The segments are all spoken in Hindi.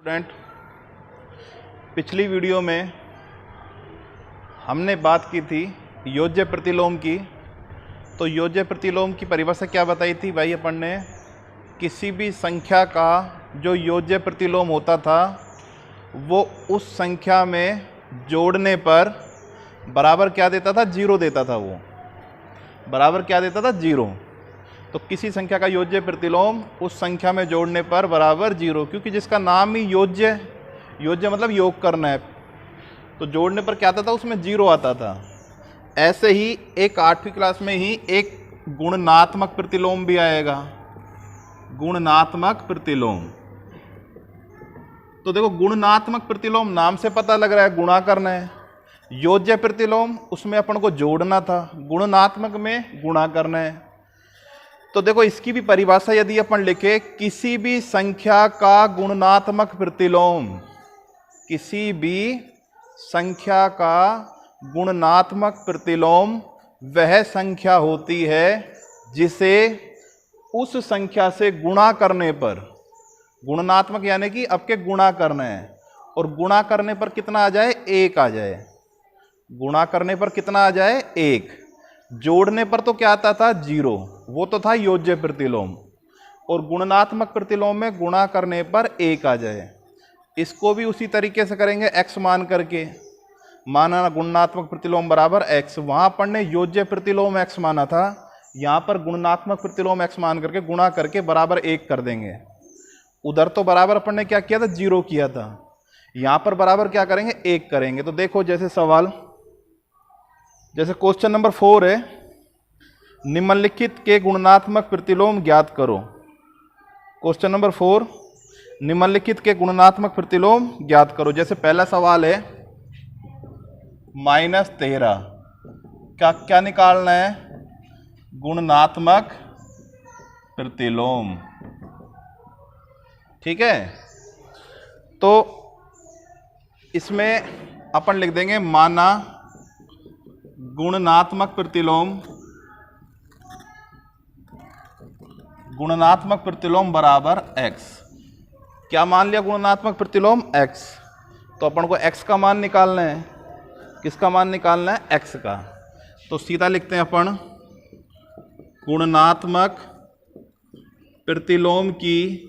स्टूडेंट, पिछली वीडियो में हमने बात की थी योज्य प्रतिलोम की। तो योज्य प्रतिलोम की परिभाषा क्या बताई थी भाई अपन ने? किसी भी संख्या का जो योज्य प्रतिलोम होता था वो उस संख्या में जोड़ने पर बराबर क्या देता था? जीरो देता था। वो बराबर क्या देता था? जीरो। तो किसी संख्या का योज्य प्रतिलोम उस संख्या में जोड़ने पर बराबर जीरो, क्योंकि जिसका नाम ही योज्य, योज्य मतलब योग करना है, तो जोड़ने पर क्या आता था? उसमें जीरो आता था। ऐसे ही एक 8वीं क्लास में ही एक गुणनात्मक प्रतिलोम भी आएगा, गुणनात्मक प्रतिलोम। तो देखो, गुणनात्मक प्रतिलोम नाम से पता लग रहा है गुणा करना है। योज्य प्रतिलोम उसमें अपन को जोड़ना था, गुणनात्मक में गुणा करना है। तो देखो, इसकी भी परिभाषा यदि अपन लिखे, किसी भी संख्या का गुणनात्मक प्रतिलोम, किसी भी संख्या का गुणनात्मक प्रतिलोम वह संख्या होती है जिसे उस संख्या से गुणा करने पर, गुणनात्मक यानी कि अब के गुणा करना है, और गुणा करने पर कितना आ जाए? एक आ जाए। गुणा करने पर कितना आ जाए? एक। जोड़ने पर तो क्या आता था? जीरो। वो तो था योज्य प्रतिलोम। और गुणनात्मक प्रतिलोम में गुणा करने पर एक आ जाए। इसको भी उसी तरीके से करेंगे, x मान करके। माना गुणनात्मक प्रतिलोम बराबर x, वहां अपन ने योज्य प्रतिलोम x माना था, यहां पर गुणनात्मक प्रतिलोम x मान करके गुणा करके बराबर एक कर देंगे। उधर तो बराबर अपन ने क्या किया था? जीरो किया था। यहां पर बराबर क्या करेंगे? एक करेंगे। तो देखो, जैसे सवाल, जैसे क्वेश्चन नंबर 4 है, निम्नलिखित के गुणनात्मक प्रतिलोम ज्ञात करो। क्वेश्चन नंबर 4, निम्नलिखित के गुणनात्मक प्रतिलोम ज्ञात करो। जैसे पहला सवाल है -13, क्या क्या निकालना है? गुणनात्मक प्रतिलोम। ठीक है, तो इसमें अपन लिख देंगे माना गुणनात्मक प्रतिलोम, गुणनात्मक प्रतिलोम बराबर x। क्या मान लिया? गुणनात्मक प्रतिलोम x। तो अपन को x का मान निकालना है। किसका मान निकालना है? x का। तो सीधा लिखते हैं अपन, गुणनात्मक प्रतिलोम की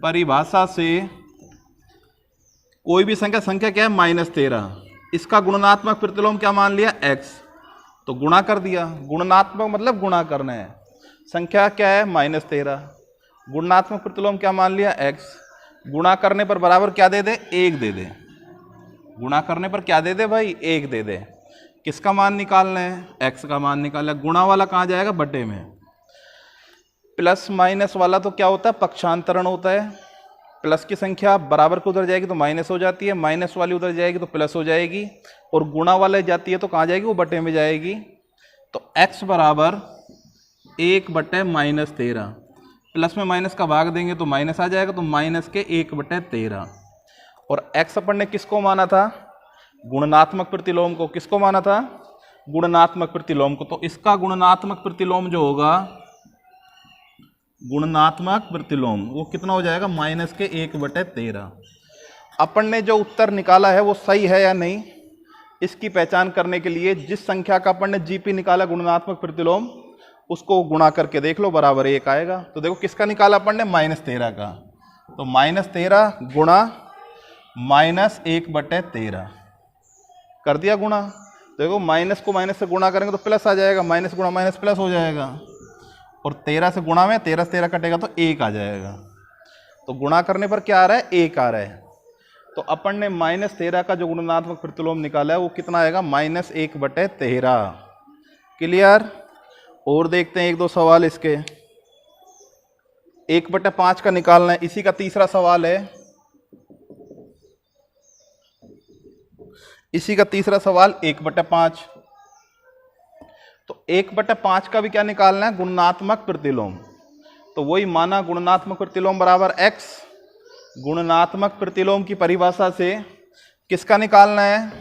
परिभाषा से कोई भी संख्या क्या है? -13। इसका गुणनात्मक प्रतिलोम क्या मान लिया? x। तो गुणा कर दिया। गुणनात्मक मतलब गुणा करना है। संख्या क्या है? -13। गुणनात्मक प्रतिलोम क्या मान लिया? x। गुणा करने पर बराबर क्या दे दे? एक दे दे। गुणा करने पर क्या दे दे भाई? एक दे दे। किसका मान निकालना है? x का मान निकालना है। गुणा वाला कहाँ जाएगा? बटे में। प्लस माइनस वाला तो क्या होता है? पक्षांतरण होता है। प्लस की संख्या बराबर को उधर जाएगी तो माइनस हो जाती है, माइनस वाली उधर जाएगी तो प्लस हो जाएगी, और गुणा वाले जाती है तो कहाँ जाएगी? वो बटे में जाएगी। तो x बराबर 1/-13। प्लस में माइनस का भाग देंगे तो माइनस आ जाएगा, तो माइनस के 1/13। और x अपन ने किसको माना था? गुणनात्मक प्रतिलोम को। किसको माना था? गुणनात्मक प्रतिलोम को। तो इसका गुणनात्मक प्रतिलोम जो होगा, गुणनात्मक प्रतिलोम, वो कितना हो जाएगा? माइनस के 1/13। अपन ने जो उत्तर निकाला है वो सही है या नहीं, इसकी पहचान करने के लिए जिस संख्या का अपन ने जीपी निकाला गुणनात्मक प्रतिलोम, उसको गुणा करके देख लो, बराबर एक आएगा। तो देखो, किसका निकाला अपन ने? -13 का। तो -13 गुणा -1/13 कर दिया गुणा। देखो, माइनस को माइनस से गुणा करेंगे तो प्लस आ जाएगा, माइनस गुणा माइनस प्लस हो जाएगा, और 13 से गुणा में 13 से 13 कटेगा तो 1 आ जाएगा। तो गुणा करने पर क्या आ रहा है? 1 आ रहा है। तो अपन ने -13 का जो गुणनात्मक प्रतिलोम निकाला है वो कितना आएगा? -1/13। क्लियर? और देखते हैं एक दो सवाल इसके। 1/5 का निकालना है, इसी का तीसरा सवाल है। इसी का तीसरा सवाल 1/5। तो 1/5 का भी क्या निकालना है? गुणनात्मक प्रतिलोम। तो वही माना गुणनात्मक प्रतिलोम बराबर x। गुणनात्मक प्रतिलोम की परिभाषा से किसका निकालना है?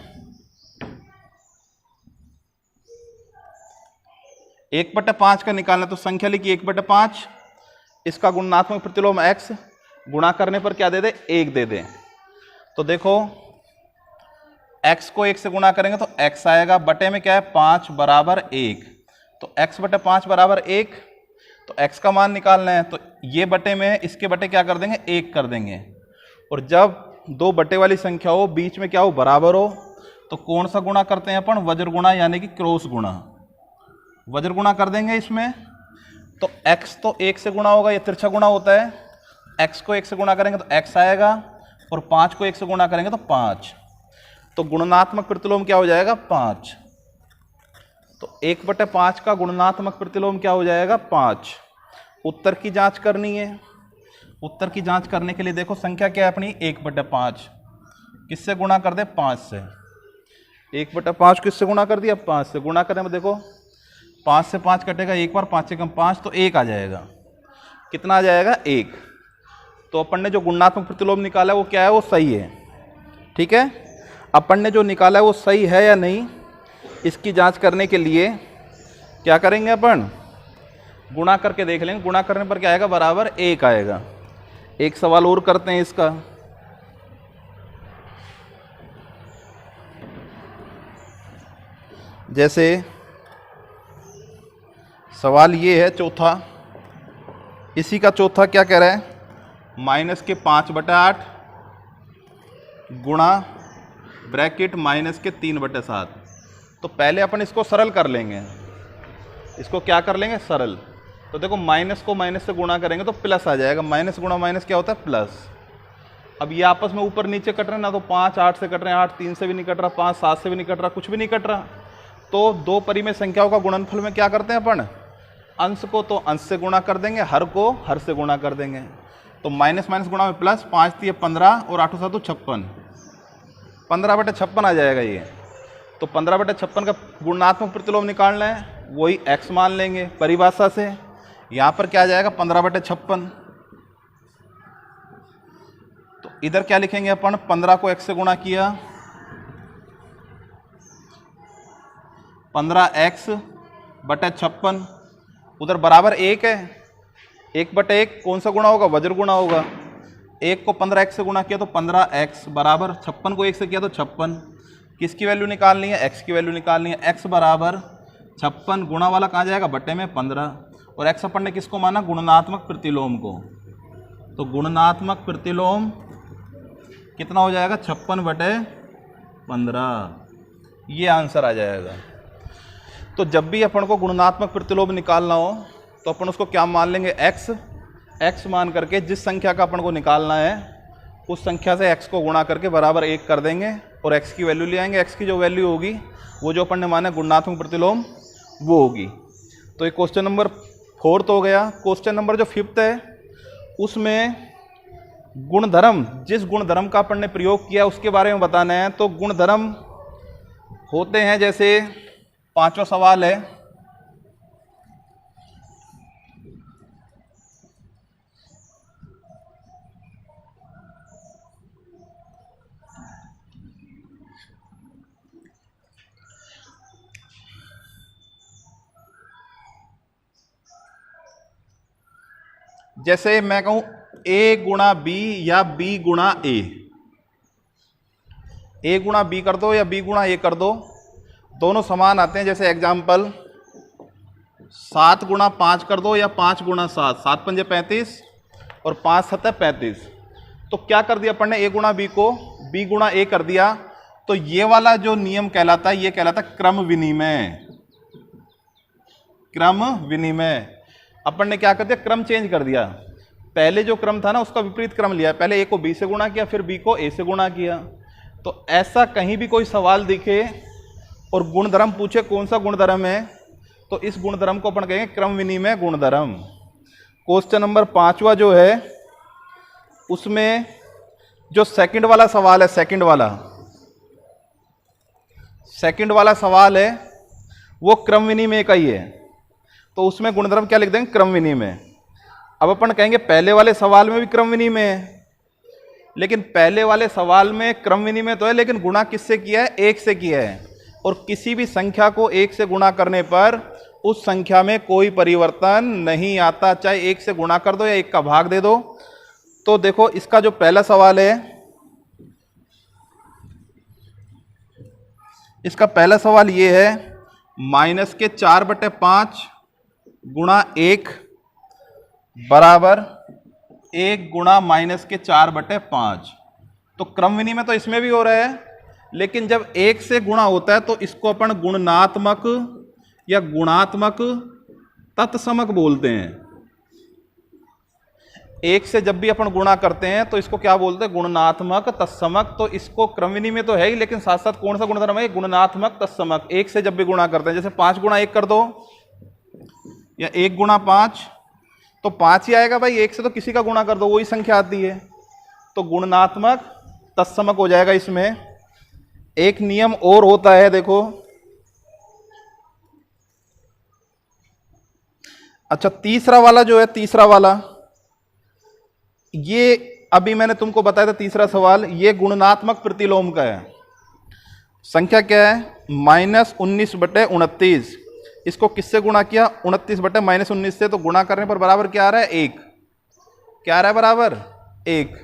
1/5 का निकालना। तो संख्या लिखी 1/5, इसका गुणात्मक प्रतिलोम x, गुणा करने पर क्या दे दे, 1 दे दे। तो देखो x को 1 से गुणा करेंगे तो x आएगा, बटे में क्या है 5 बराबर 1, तो x बटे 5 बराबर 1, तो x का मान निकालना है, तो ये बटे में इसके बटे क्या कर देंगे, 1 कर देंगे। और जब दो बटे वाली संख्या हो, बीच में क्या हो, बराबर हो, तो कौन सा गुणा करते हैं अपन, वज्र गुणा यानी कि क्रॉस गुणा, वज्र गुणा कर देंगे इसमें। तो x तो 1 से गुणा होगा, ये तिरछा गुणा होता है, x को 1 से गुणा करेंगे तो x आएगा, और 5 को 1 से गुणा करेंगे तो 5, तो गुणनात्मक प्रतिलोम क्या हो जाएगा, 5। तो 1/5 का गुणनात्मक प्रतिलोम क्या हो जाएगा, 5। उत्तर की जांच करनी है। उत्तर की जांच करने के लिए देखो संख्या क्या है अपनी, 1/5, किससे गुणा कर दे, 5 से। 1/5 किससे गुणा कर दिया, 5 से। गुणा करने में देखो 5 से 5 कटेगा, एक बार 5 से कम 5, तो 1 आ जाएगा। कितना आ जाएगा, 1। तो अपन ने जो गुणात्मक प्रतिलोम निकाला है वो क्या है, वो सही है। ठीक है, अपन ने जो निकाला है वो सही है या नहीं, इसकी जांच करने के लिए क्या करेंगे, अपन गुणा करके देख लेंगे। गुणा करने पर क्या आएगा, बराबर 1 आएगा। एक सवाल और करते हैं इसका। जैसे सवाल ये है चौथा, इसी का चौथा क्या कह रहा है, माइनस के 5/8 गुणा ब्रैकेट माइनस के 3/7। तो पहले अपन इसको सरल कर लेंगे, इसको क्या कर लेंगे, सरल। तो देखो माइनस को माइनस से गुणा करेंगे तो प्लस आ जाएगा, माइनस गुणा माइनस क्या होता है, प्लस। अब ये आपस में ऊपर नीचे कट रहे हैं ना, तो 5 8 से कट रहे हैं, 8 3 से भी नहीं कट रहा, 5 7 से भी नहीं कट रहा, कुछ भी नहीं कट रहा। तो दो परिमेय संख्याओं का गुणनफल में क्या करते हैं अपन, अंश को तो अंश से गुणा कर देंगे, हर को हर से गुणा कर देंगे। तो माइनस माइनस गुणा में प्लस, 5 3 15 और 8 7 56, 15/56 आ जाएगा ये। तो 15/56 का गुणात्मक प्रतिलोम निकालना है, वही x मान लेंगे परिभाषा से। यहाँ पर क्या आ जाएगा, 15/56। तो इधर क्या लिखेंगे अपन, 15 को x से गुणा किया, 15x/56, उधर बराबर 1 है, 1/1 कौन सा गुणा होगा, वज्र गुणा होगा। 1 को 15x से गुणा किया तो 15x बराबर 56 को 1 से किया तो 56। किसकी वैल्यू निकालनी है, x की वैल्यू निकालनी है। x बराबर 56, गुणा वाला कहाँ जाएगा, बटे में 15, और x अपन ने किसको माना, गुणनात्मक प्रतिलोम को। तो गुणनात्मक प्रतिलोम कितना हो जाएगा, 56/15, ये आंसर आ जाएगा। तो जब भी अपन को गुणात्मक प्रतिलोम निकालना हो तो अपन उसको क्या मान लेंगे, x मान करके जिस संख्या का अपन को निकालना है उस संख्या से x को गुणा करके बराबर 1 कर देंगे, और x की वैल्यू ले आएंगे। x की जो वैल्यू होगी वो जो अपन ने माना गुणात्मक प्रतिलोम वो होगी। तो ये क्वेश्चन नंबर 4 हो गया। क्वेश्चन नंबर जो 5 है उसमें गुणधर्म, जिस गुणधर्म का अपन ने प्रयोग किया उसके बारे में बताना है। तो गुणधर्म होते हैं, जैसे 5वां सवाल है, जैसे मैं कहूं a गुणा b या b गुणा a गुणा b कर दो या b गुणा a कर दो, दोनों समान आते हैं। जैसे एग्जाम्पल 7 गुणा 5 कर दो या 5 गुणा 7, 7 पंजे 35 और 5 7 35। तो क्या कर दिया अपन ने, a गुणा b को b गुणा a कर दिया। तो ये वाला जो नियम कहलाता है ये कहलाता है क्रम विनिमय। क्रम विनिमय, अपन ने क्या कर दिया, क्रम चेंज कर दिया। पहले जो क्रम था ना उसका विपरीत क्रम लिया, पहले a को b से गुणा किया, फिर b को a से गुणा किया। तो ऐसा कहीं भी कोई सवाल दिखे और गुणधर्म पूछे कौन सा गुणधर्म है, तो इस गुणधर्म को अपन कहेंगे क्रम विनिमय गुणधर्म। क्वेश्चन नंबर 5वां जो है उसमें जो सेकंड वाला सवाल है, सेकंड वाला सवाल है वो क्रम विनिमय का ही है। तो उसमें गुणधर्म क्या लिख देंगे, क्रम विनिमय। अब अपन कहेंगे पहले वाले सवाल में भी क्रम विनिमय है, लेकिन पहले वाले सवाल में क्रम विनिमय तो है, लेकिन गुणा किससे किया है, 1 से किया है। और किसी भी संख्या को 1 से गुणा करने पर उस संख्या में कोई परिवर्तन नहीं आता, चाहे 1 से गुणा कर दो या 1 का भाग दे दो। तो देखो इसका जो पहला सवाल है, इसका पहला सवाल ये है, -4/5 गुणा 1 बराबर 1 गुणा -4/5। तो क्रम विनिमय तो इसमें भी हो रहा है, लेकिन जब 1 से गुणा होता है तो इसको अपन गुणनात्मक या गुणात्मक तत्समक बोलते हैं। 1 से जब भी अपन गुणा करते हैं तो इसको क्या बोलते हैं? गुणनात्मक तत्समक। तो इसको क्रम विनिमय तो है ही, लेकिन साथ साथ कौन सा गुणधर्म है? गुणनात्मक तत्समक। 1 से जब भी गुणा करते हैं, जैसे 5 गुणा 1 कर दो या 1 गुणा 5, तो 5 ही आएगा भाई। 1 से तो किसी का गुणा कर दो, वही संख्या आती है। तो गुणनात्मक तत्समक हो जाएगा। इसमें एक नियम और होता है, देखो। अच्छा, तीसरा वाला जो है, तीसरा वाला, ये अभी मैंने तुमको बताया था तीसरा सवाल, ये गुणनात्मक प्रतिलोम का है। संख्या क्या है? -19/29। इसको किससे गुणा किया? 29/-19 से। तो गुणा करने पर बराबर क्या आ रहा है? 1। क्या आ रहा है? बराबर 1।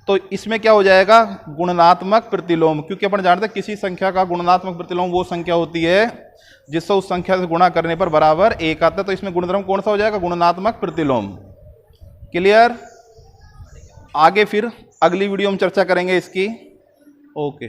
तो इसमें क्या हो जाएगा? गुणनात्मक प्रतिलोम। क्योंकि अपन जानते हैं किसी संख्या का गुणनात्मक प्रतिलोम वो संख्या होती है जिससे उस संख्या से गुणा करने पर बराबर 1 आता है। तो इसमें गुणधर्म कौन सा हो जाएगा? गुणनात्मक प्रतिलोम। क्लियर? आगे फिर अगली वीडियो में चर्चा करेंगे इसकी। ओके।